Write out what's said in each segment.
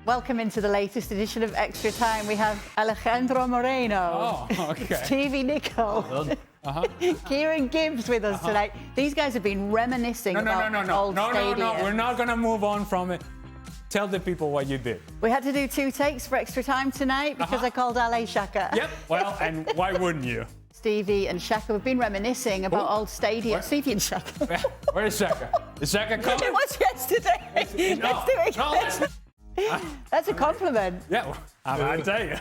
Welcome into the latest edition of Extra Time. We have Alejandro Moreno, Stevie Nicol, Kieran Gibbs with us tonight. These guys have been reminiscing about old stadium. No, we're not going to move on from it. Tell the people what you did. We had to do 2 takes for Extra Time tonight because I called Ale Shaka. Yep, well, and why wouldn't you? Stevie and Shaka have been reminiscing about old stadium. Stevie and Shaka. Where's Shaka? Is Shaka coming? It was yesterday. Let's do it again. That's a compliment. Yeah, well, I tell you.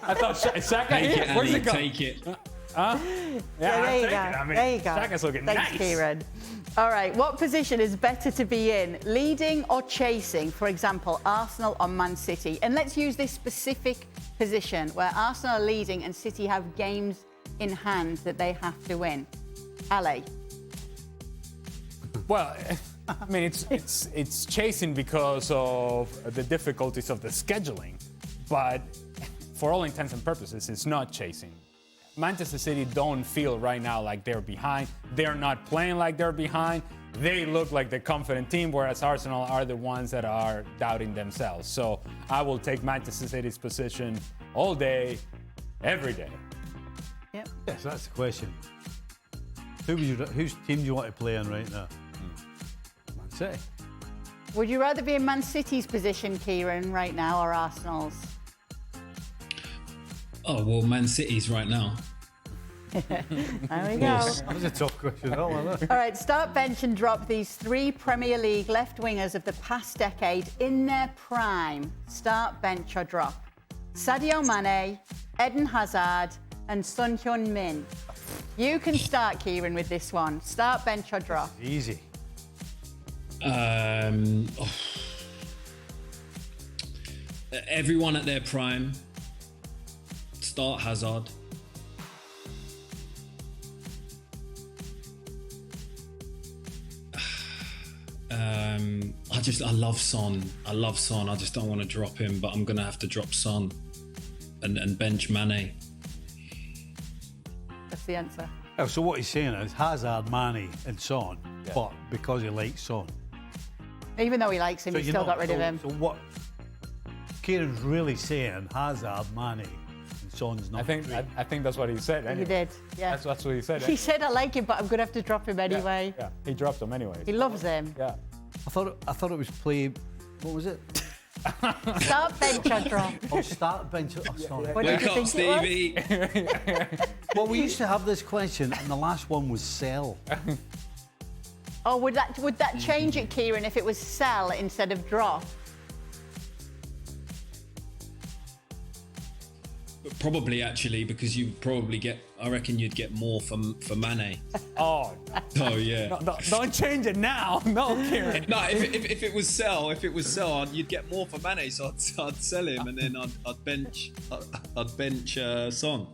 I thought Shaka here. Where's it going? Take it. Yeah, there you go. I mean, there you go. Shaka's looking Thanks, nice. Kieran. All right, what position is better to be in? Leading or chasing? For example, Arsenal or Man City. And let's use this specific position where Arsenal are leading and City have games in hand that they have to win. Ale. Well, I mean, it's chasing because of the difficulties of the scheduling, but for all intents and purposes, it's not chasing. Manchester City don't feel right now like they're behind. They're not playing like they're behind. They look like the confident team, whereas Arsenal are the ones that are doubting themselves. So I will take Manchester City's position all day, every day. Yep. Yes, that's the question. Whose team do you want to play in right now? Man City. Would you rather be in Man City's position, Kieran, right now, or Arsenal's? Oh, well, Man City's right now. There we go. That was a tough question. All right, start, bench and drop these 3 Premier League left wingers of the past decade in their prime. Start, bench or drop. Sadio Mane, Eden Hazard and Son Heung-min. You can start, Kieran, with this one. Start, bench or drop. Easy. Everyone at their prime. Start Hazard. I love Son. I just don't want to drop him, but I'm going to have to drop Son and bench Mane. That's the answer. Oh, so what he's saying is Hazard, Mane and Son, but because he likes Son. Even though he likes him, he still got rid of him. So what Kieran's really saying, Hazard, Mane and Son's not I think that's what he said. Anyway. He did, yeah. That's what he said. He said, I like him, but I'm going to have to drop him anyway. Yeah, he dropped him anyway. He loves him. Yeah. I thought it was play. What was it? Start, bench or drop. Oh, start, bench. Oh, sorry. What did you think Stevie. Well, we used to have this question, and the last one was sell. Oh, would that change it, Kieran, if it was sell instead of drop? Probably, actually, because you probably I reckon you'd get more for Mane. Oh. Oh, yeah. No, don't change it now. No, Kieran. No, if it was sell, you'd get more for Mane, so I'd sell him and then I'd bench Son.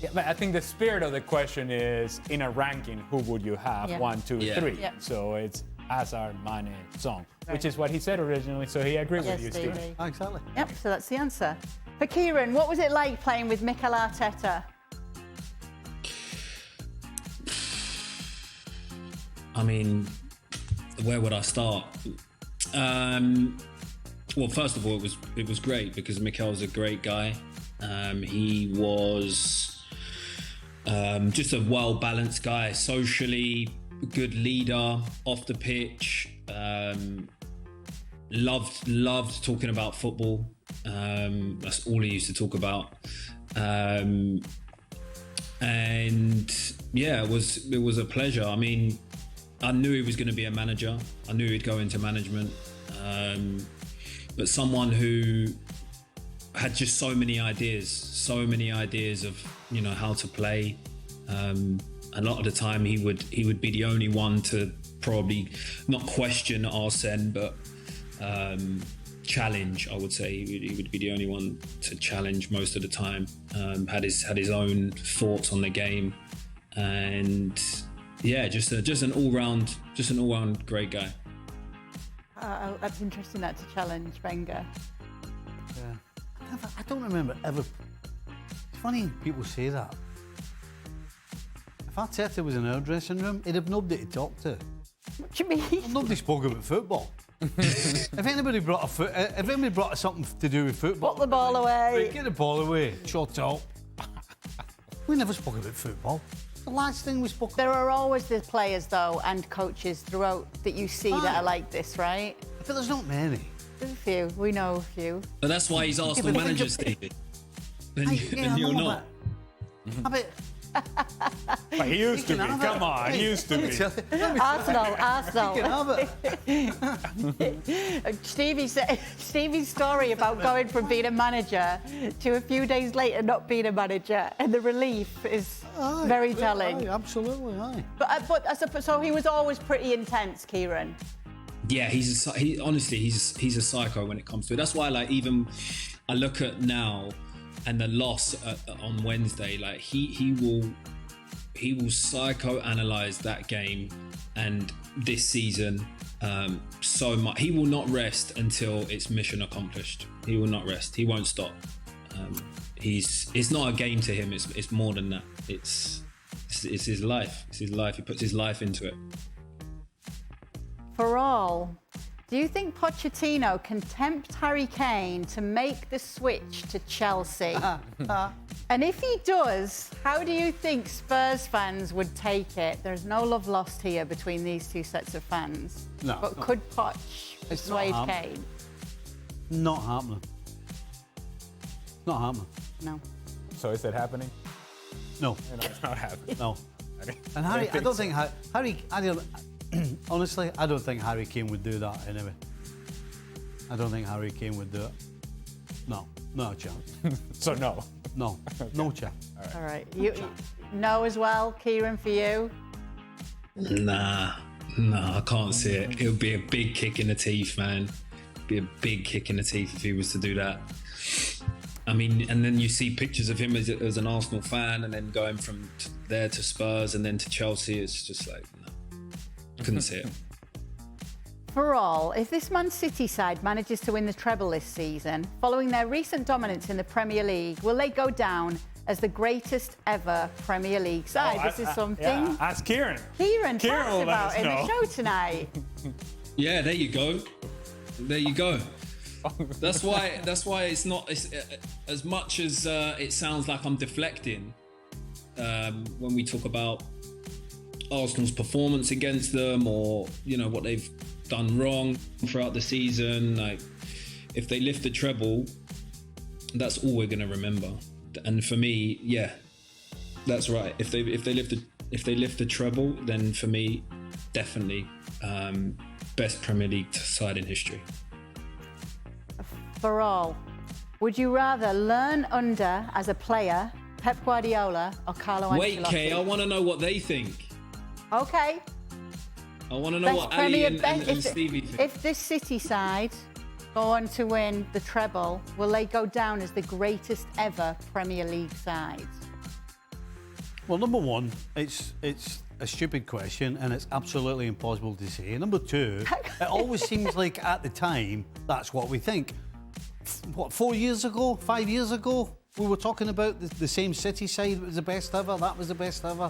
Yeah, but I think the spirit of the question is, in a ranking, who would you have? Yeah. 1, 2, 3. Yeah. So it's Hazard, Mane, Son, which is what he said originally. So he agreed with you, Steve. Exactly. Yep, so that's the answer. For Kieran, what was it like playing with Mikel Arteta? I mean, where would I start? Well, first of all, it was great because Mikel's a great guy. He was just a well-balanced guy, socially, good leader, off the pitch. Loved talking about football. That's all he used to talk about. And yeah, it was a pleasure. I mean, I knew he was going to be a manager. I knew he'd go into management. But someone who had just so many ideas of, you know, how to play. A lot of the time he would be the only one to probably not question Arsene, but challenge. I would say he would be the only one to challenge most of the time. Had his own thoughts on the game, and yeah, just an all round great guy. That's interesting, that to challenge Wenger. Yeah, I don't remember ever. It's funny people say that. If Arteta was in our dressing room, he'd have nobody to talk to. What do you mean? Nobody spoke about football. If anybody brought something to do with football, Put the ball away. Right, get the ball away. Shut up. We never spoke about football. The last thing we spoke about. There are always the players, though, and coaches throughout that you see that are like this, right? But there's not many. There's a few. We know a few. But that's why he's Arsenal but manager, Stevie. And I you're know, not. I bet. But he used to be. can have Come it. on, he used to be. Arsenal. You can have it. Stevie's story about going from being a manager to a few days later not being a manager, and the relief is very telling. Aye, absolutely, aye. But I suppose, so he was always pretty intense, Kieran. Yeah, honestly, he's a psycho when it comes to it. That's why, like, even I look at now and the loss on Wednesday, like he will psychoanalyze that game and this season so much. He will not rest until it's mission accomplished. He will not rest. He won't stop. It's not a game to him. It's more than that. It's his life. It's his life. He puts his life into it. For all, do you think Pochettino can tempt Harry Kane to make the switch to Chelsea? And if he does, how do you think Spurs fans would take it? There's no love lost here between these two sets of fans. No. But could Poch It's not persuade happening. Kane? Not happening. Not happening. No. So is it happening? No. No, it's not happening. No. Okay. And Harry, I don't think Harry. Honestly, I don't think Harry Kane would do that anyway. I don't think Harry Kane would do it. No, no chance. So no. No, no chance. All right. You no as well, Kieran, for you? Nah, I can't see it. It would be a big kick in the teeth, man. Be a big kick in the teeth if he was to do that. I mean, and then you see pictures of him as an Arsenal fan, and then going from there to Spurs and then to Chelsea. It's just like, no, couldn't see it. For all, if this Man City side manages to win the treble this season, following their recent dominance in the Premier League, will they go down as the greatest ever Premier League side? This is something Yeah, ask Kieran. Kieran will talked let about us in the know. show tonight. Yeah, there you go. There you go. That's why it's not as much as it sounds like I'm deflecting when we talk about Arsenal's performance against them, or what they've done wrong throughout the season. Like, if they lift the treble, that's all we're gonna remember. And for me, yeah, that's right. If they lift the treble, then for me, definitely best Premier League side in history. For all, would you rather learn under, as a player, Pep Guardiola or Carlo Ancelotti? Wait, Kay, I want to know what they think. Okay. I want to know what Ali and Stevie think. If this City side go on to win the treble, will they go down as the greatest ever Premier League side? Well, number one, it's a stupid question and it's absolutely impossible to say. Number two, it always seems like at the time that's what we think. What, 4 years ago, 5 years ago, we were talking about the same City side was the best ever, that was the best ever.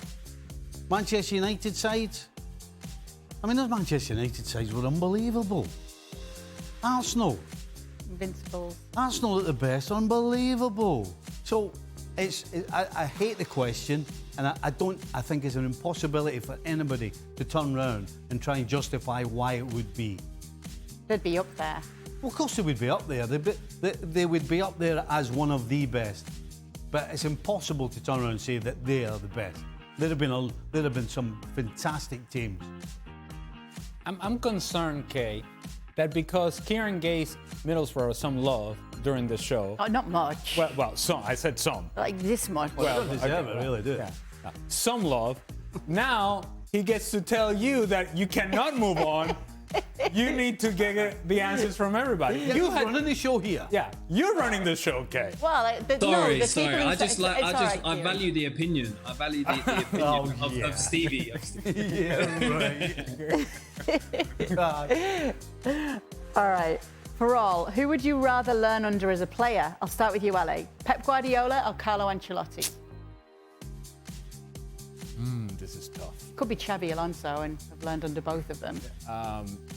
Manchester United side, I mean, those Manchester United sides were unbelievable. Arsenal at the best, unbelievable. So I hate the question, and I think it's an impossibility for anybody to turn around and try and justify why it would be. They'd be up there. Well, of course they would be up there. They would be up there as one of the best. But it's impossible to turn around and say that they are the best. There have been some fantastic teams. I'm concerned, Kay, that because Kieran gave Middlesbrough some love during the show. Oh, not much. Well, some. I said some. Like this much. Well, they don't deserve it, really, do they? Yeah. Some love. Now he gets to tell you that you cannot move on. You need to get the answers from everybody. Yeah, you're running the show here. Yeah, you're running the show, Kay. Well, Sorry. I value the opinion. I value the opinion of Stevie. Yeah, right. All right. For all, who would you rather learn under as a player? I'll start with you, Ale. Pep Guardiola or Carlo Ancelotti? this is tough. Could be Xabi Alonso, and I've learned under both of them.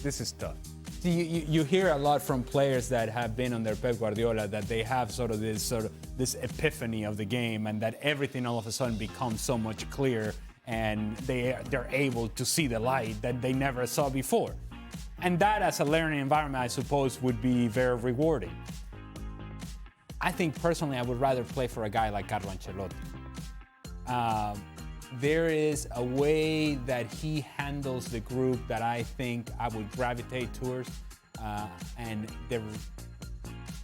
This is tough. See, you hear a lot from players that have been under Pep Guardiola that they have this epiphany of the game, and that everything all of a sudden becomes so much clearer, and they're able to see the light that they never saw before. And that, as a learning environment, I suppose, would be very rewarding. I think personally, I would rather play for a guy like Carlo Ancelotti. There is a way that he handles the group that I think I would gravitate towards, and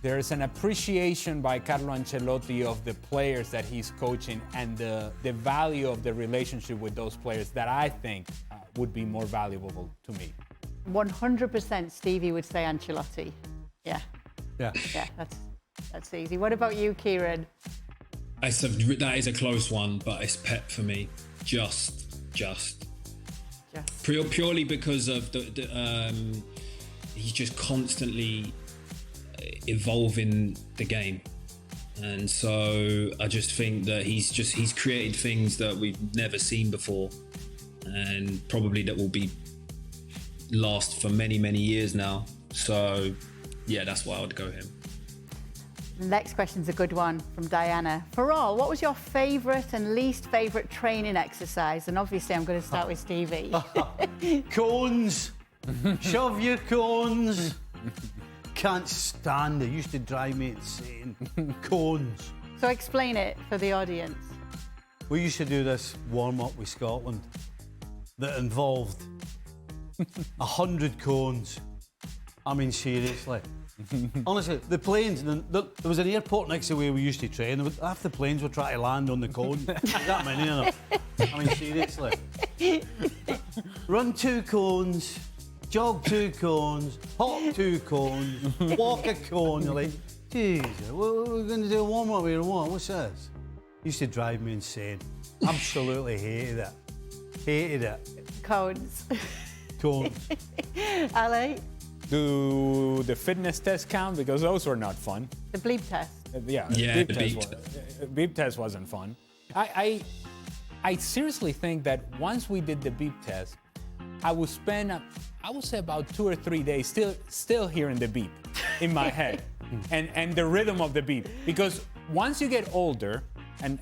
there is an appreciation by Carlo Ancelotti of the players that he's coaching and the value of the relationship with those players that I think would be more valuable to me. 100% Stevie would say Ancelotti. Yeah, that's easy. What about you, Kieran? That is a close one, but it's Pep for me. Just. Purely because of he's just constantly evolving the game, and so I just think that he's created things that we've never seen before, and probably that will be last for many years now. So yeah, that's why I would go him. The next question's a good one from Diana. For all, what was your favourite and least favourite training exercise? And obviously, I'm going to start with Stevie. Cones. Shove your cones. Can't stand it. Used to drive me insane. Cones. So explain it for the audience. We used to do this warm-up with Scotland that involved 100 cones. I mean, seriously. Honestly, the planes, there was an airport next to where we used to train. Half the planes were trying to land on the cone. That many of them. I mean, seriously. Run 2 cones, jog 2 cones, hop 2 cones, walk a cone. You're like, Jesus, we're going to do a warm-up here or what? What's this? Used to drive me insane. Absolutely hated it. Hated it. Cones. Cones. Ale? Do the fitness tests count? Because those were not fun. The bleep test. Yeah, the beep test wasn't fun. I seriously think that once we did the beep test, I would spend, I would say about 2 or 3 days still hearing the beep in my head and the rhythm of the beep. Because once you get older, and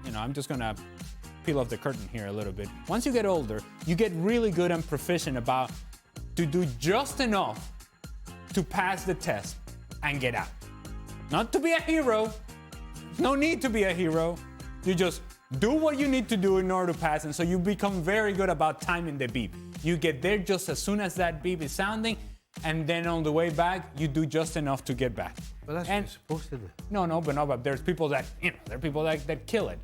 you know, I'm just gonna peel off the curtain here a little bit. Once you get older, you get really good and proficient about to do just enough to pass the test and get out. Not to be a hero. No need to be a hero. You just do what you need to do in order to pass, and so you become very good about timing the beep. You get there just as soon as that beep is sounding, and then on the way back, you do just enough to get back. But that's what you're supposed to do. But there's people that, you know, there are people that kill it.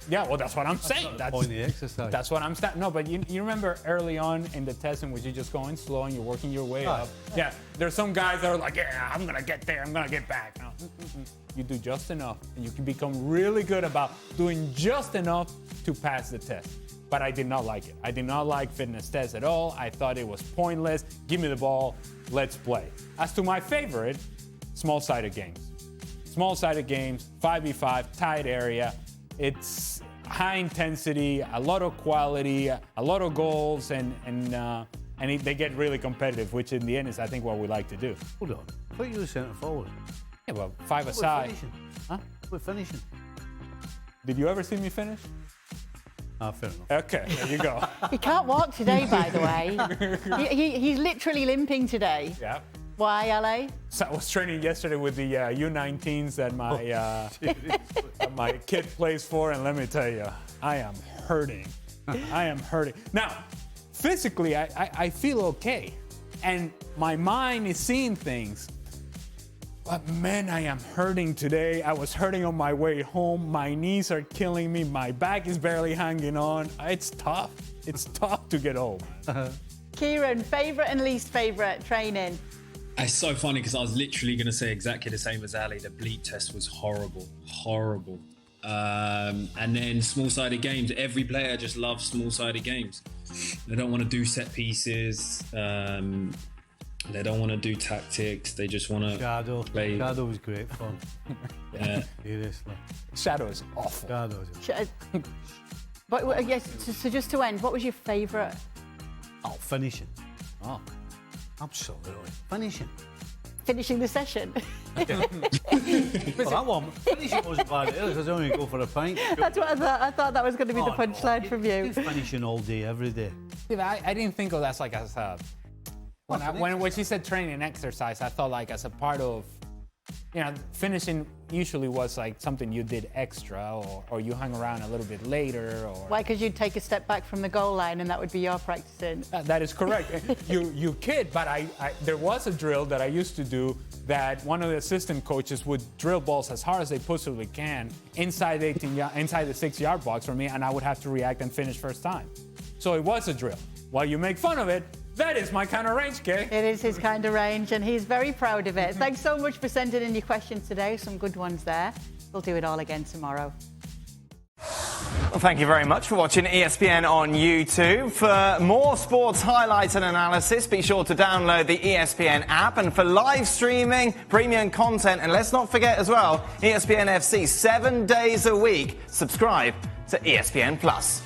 Yeah, well, that's what I'm saying. That's the exercise. That's what I'm saying. No, but you remember early on in the test in which you're just going slow and you're working your way up. Yeah, there's some guys that are like, yeah, I'm gonna get there, I'm gonna get back. No. You do just enough, and you can become really good about doing just enough to pass the test. But I did not like it. I did not like fitness tests at all. I thought it was pointless. Give me the ball, let's play. As to my favorite, small-sided games. Small-sided games, 5v5, tight area. It's high intensity, a lot of quality, a lot of goals, and they get really competitive, which in the end is, I think, what we like to do. Hold on. I thought you were centre forward. Yeah, well, 5 aside. We're finishing. Huh? We're finishing. Did you ever see me finish? Fair enough. Okay, there you go. He can't walk today, by the way. He's literally limping today. Yeah. Why, Ale? So I was training yesterday with the U19s that my kid plays for, and let me tell you, I am hurting. I am hurting. Now, physically, I feel okay, and my mind is seeing things. But man, I am hurting today. I was hurting on my way home. My knees are killing me. My back is barely hanging on. It's tough. It's tough to get home. Kieran, favourite and least favourite training? It's so funny because I was literally going to say exactly the same as Ali. The bleep test was horrible. And then small-sided games. Every player just loves small-sided games. They don't want to do set pieces. They don't want to do tactics. They just want to play. Shadow was great fun. Yeah. Seriously. Shadow is awful. Shadow is But yes, so just to end, what was your favourite? Oh, finishing. Oh, absolutely. Finishing. Finishing the session. Well, that one, finishing wasn't bad either because I only go for a pint. That's what I thought. I thought that was going to be the punchline from you. Finishing all day, every day. Yeah, I didn't think of that like as a... When she said training and exercise, I thought like as a part of, finishing usually was like something you did extra or you hung around a little bit later. Or Why? Because you'd take a step back from the goal line and that would be your practicing. That is correct. you kid, but there was a drill that I used to do that one of the assistant coaches would drill balls as hard as they possibly can inside the 6-yard box for me, and I would have to react and finish first time. So it was a drill. While you make fun of it, that is my kind of range, Kay. It is his kind of range, and he's very proud of it. Thanks so much for sending in your questions today. Some good ones there. We'll do it all again tomorrow. Well, thank you very much for watching ESPN on YouTube. For more sports highlights and analysis, be sure to download the ESPN app. And for live streaming, premium content, and let's not forget as well, ESPN FC 7 days a week. Subscribe to ESPN Plus.